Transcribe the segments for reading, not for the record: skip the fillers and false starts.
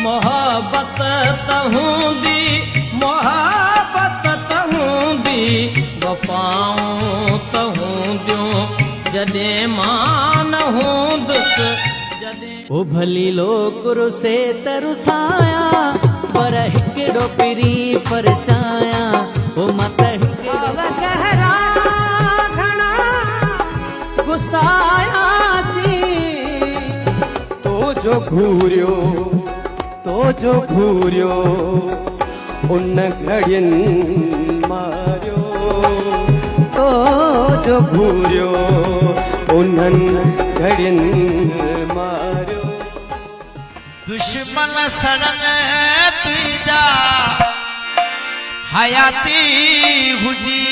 मोहब्बत तहूंदी मोहब्बत तहूंदी वफ़ाऊं तहूंदियूं जॾहिं मां न हूंदुसि ओ भली लोग रुसे त रुसाया पर हिकिड़ो पिरी परचाया ओ मत गहरा घणा गुसायासी तो जो घूरियो उन घड़ियन मारियो तो जो घूरियो उन्हन घड़ियन मारियो दुश्मन सड़न तुझा हयाती हुजी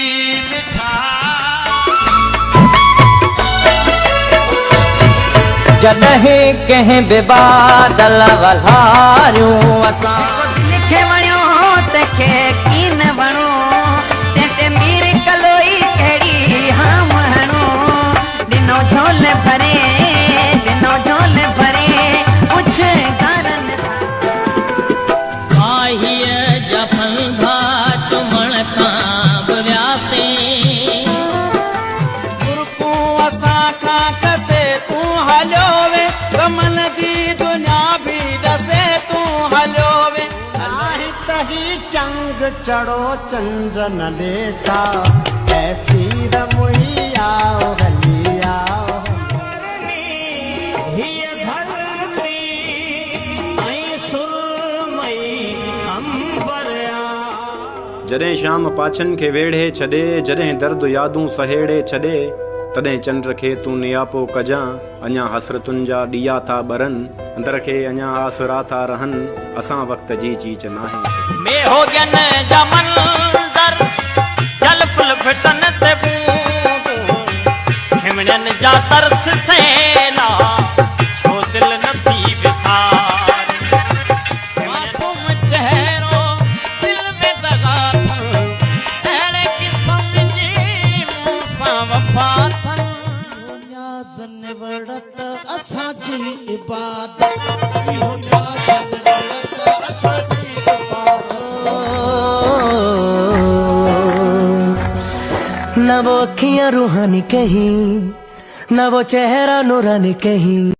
मिठा जॾहिं कंहिं बेबादल वल्हारियूं असां लिखे वणियो तंहिंखे कीन वणो तंहिंते मीर कलोई कहिड़ी हाम हणो ॾिनो झोल भरे कुछ कारण आहीअ जा फंदा चुमण खां बि वियासीं तुरकूं असां खां कसे तूं हलियो वे गमन जी दुनिया भी दसे तूं हलियो वे तही चंग चढ़ो चंद्र न ॾेसा ऐसी रमुई आओ हली आओ हीअ धरती ऐं सुरमई अंबरिया जॾहिं शाम पाछन खे वेढ़े छॾे जॾहिं दर्द यादूं सहेड़े छॾे तॾहिं चंड खे तूं नियापो कजां अञा हसरतुनि जा ॾिया था ॿरनि अंदर खे अञा आसरा था रहनि असां वक़्त जी चीच नाहे में हो गन जा मंज़र जल फुल फिटन ते बूंदूं हिमड़न जा तरस सेला छो दिल न थी विसार मासूम चेहरो दिल में दगा थन अहिड़े क़िस्म जी मूंसां वफ़ा थन न्याज़न वड़त असांजी इबादत इहो न्याज़न वड़त असांजी इबादत न वो अखियां रूहानी कहीं न वो चेहरा नूरानी कहीं।